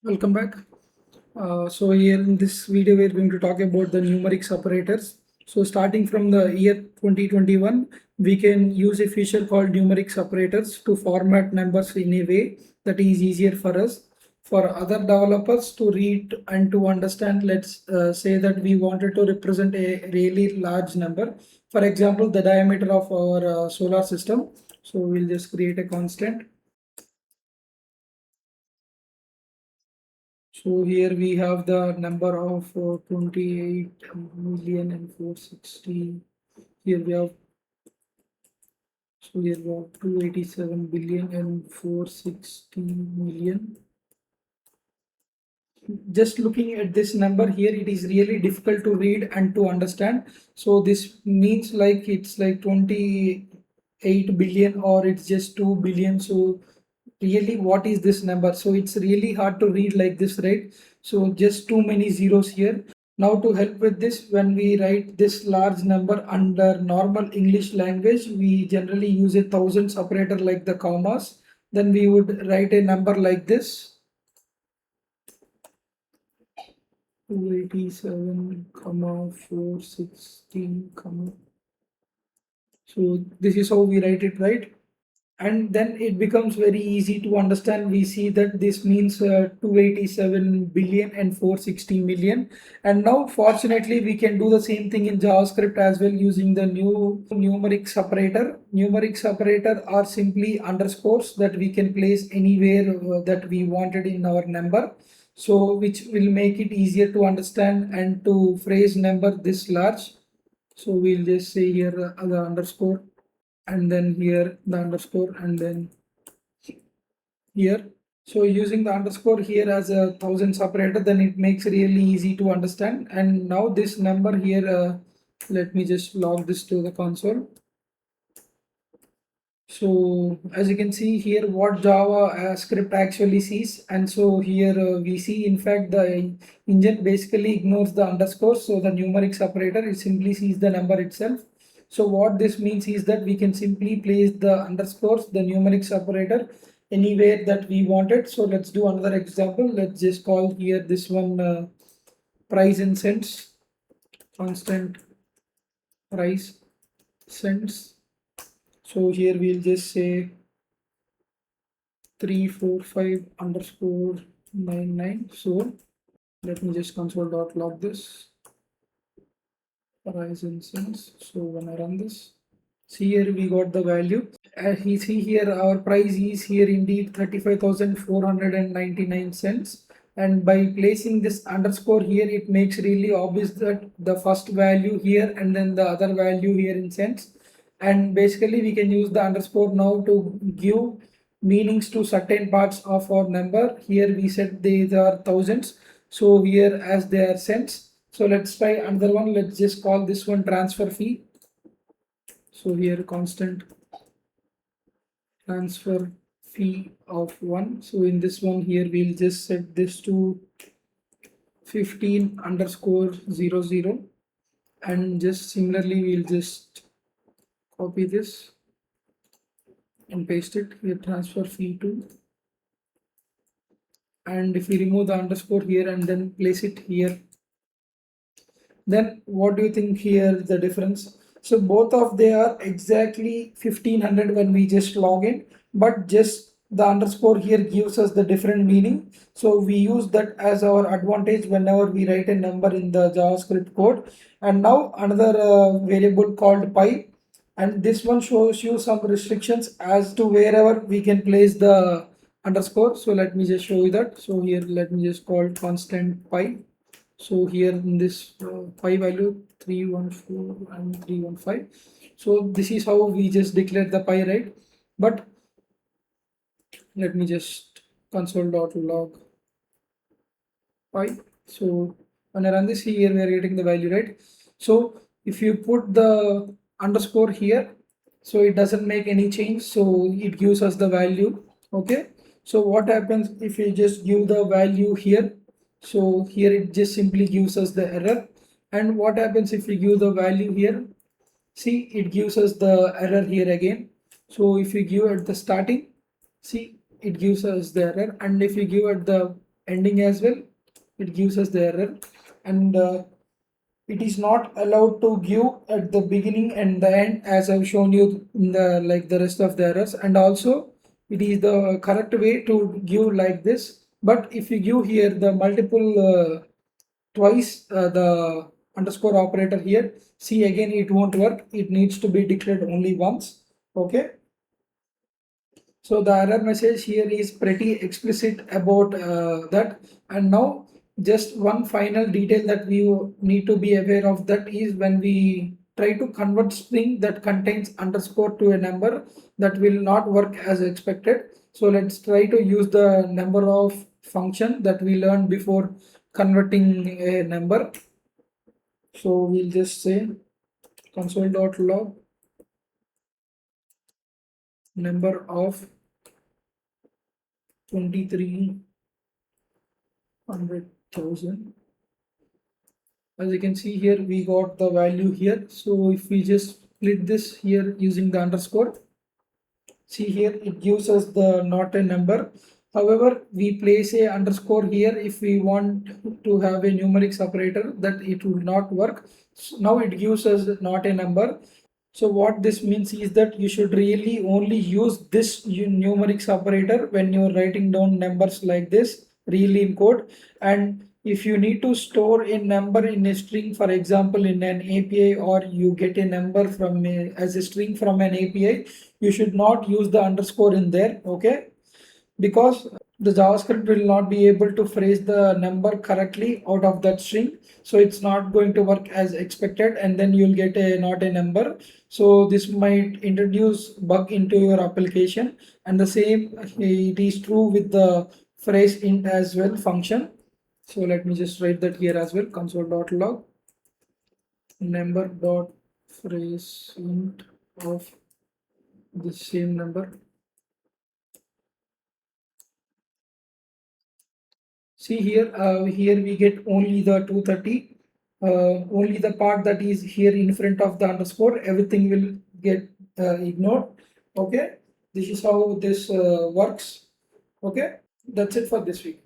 Welcome back. So here in this video, we're going to talk about the numeric separators. So starting from the year 2021, we can use a feature called numeric separators to format numbers in a way that is easier for us. For other developers to read and to understand, let's say that we wanted to represent a really large number. For example, the diameter of our solar system. So we'll just create a constant. So here we have the number of 28,460,000. Here we have 287,460,000,000. Just looking at this number here, it is really difficult to read and to understand. So this means like it's like 28 billion or it's just 2 billion. So really, what is this number? So it's really hard to read like this, right? So just too many zeros here. Now to help with this, when we write this large number under normal English language, we generally use a thousand separator like the commas. Then we would write a number like this, 287, 416, so this is how we write it, right? And then it becomes very easy to understand. We see that this means 287 billion and 460 million. And now fortunately we can do the same thing in JavaScript as well using the new numeric separator. Numeric separator are simply underscores that we can place anywhere that we wanted in our number, so which will make it easier to understand and to phrase number this large. So we'll just say here the underscore, and then here the underscore, and then here. So using the underscore here as a thousand separator, then it makes really easy to understand. And now this number here, let me just log this to the console. So as you can see here, what Java script actually sees, and so here we see in fact the engine basically ignores the underscore, so the numeric separator, it simply sees the number itself. So what this means is that we can simply place the underscores, the numeric separator, anywhere that we wanted. So let's do another example. Let's just call here this one price in cents, constant price cents. So here we'll just say 345 underscore 99. So let me just console.log this price in cents. So when I run this, see here we got the value. As you see here, our price is here indeed 35,499 cents. And by placing this underscore here, it makes really obvious that the first value here and then the other value here in cents. And basically we can use the underscore now to give meanings to certain parts of our number. Here we said these are thousands, so here as they are cents. So let's try another one. Let's just call this one transfer fee. So here constant transfer fee of 1. So in this one here we'll just set this to 15 underscore 00, and just similarly we'll just copy this and paste it here, transfer fee to, and if we remove the underscore here and then place it here, then what do you think here the difference? So both of they are exactly 1500 when we just log in, but just the underscore here gives us the different meaning. So we use that as our advantage whenever we write a number in the JavaScript code. And now another variable called pi, and this one shows you some restrictions as to wherever we can place the underscore. So let me just show you that. So here let me just call constant pi. So here in this pi value 314 and 315. So this is how we just declare the pi, right? But let me just console.log pi. So when I run this here, we are getting the value, right? So if you put the underscore here, so it doesn't make any change, so it gives us the value. Okay, so what happens if you just give the value here? So here it just simply gives us the error. And what happens if we give the value here? See, it gives us the error here again. So if you give at the starting, see, it gives us the error. And if you give at the ending as well, it gives us the error. And it is not allowed to give at the beginning and the end, as I've shown you in the like the rest of the errors. And also it is the correct way to give like this, but if you give here the multiple twice the underscore operator here, see again it won't work. It needs to be declared only once. Okay, so the error message here is pretty explicit about that. And now just one final detail that we need to be aware of, that is when we try to convert string that contains underscore to a number, that will not work as expected. So let's try to use the number of function that we learned before converting a number. So we'll just say console.log number of 23,100,000. As you can see here, we got the value here. So if we just split this here using the underscore, see here it gives us the not a number. However, we place a underscore here if we want to have a numeric separator, that it will not work. So now it gives us not a number. So what this means is that you should really only use this numeric separator when you're writing down numbers like this really in code. And if you need to store a number in a string, for example in an API, or you get a number from as a string from an API, you should not use the underscore in there. Okay, because the JavaScript will not be able to phrase the number correctly out of that string. So it's not going to work as expected, and then you'll get a not a number. So this might introduce bug into your application. And the same it is true with the phrase int as well function. So let me just write that here as well, console.log number.phrase int of the same number. See here, here we get only the 230, only the part that is here in front of the underscore, everything will get ignored. Okay, this is how this works. Okay, that's it for this week.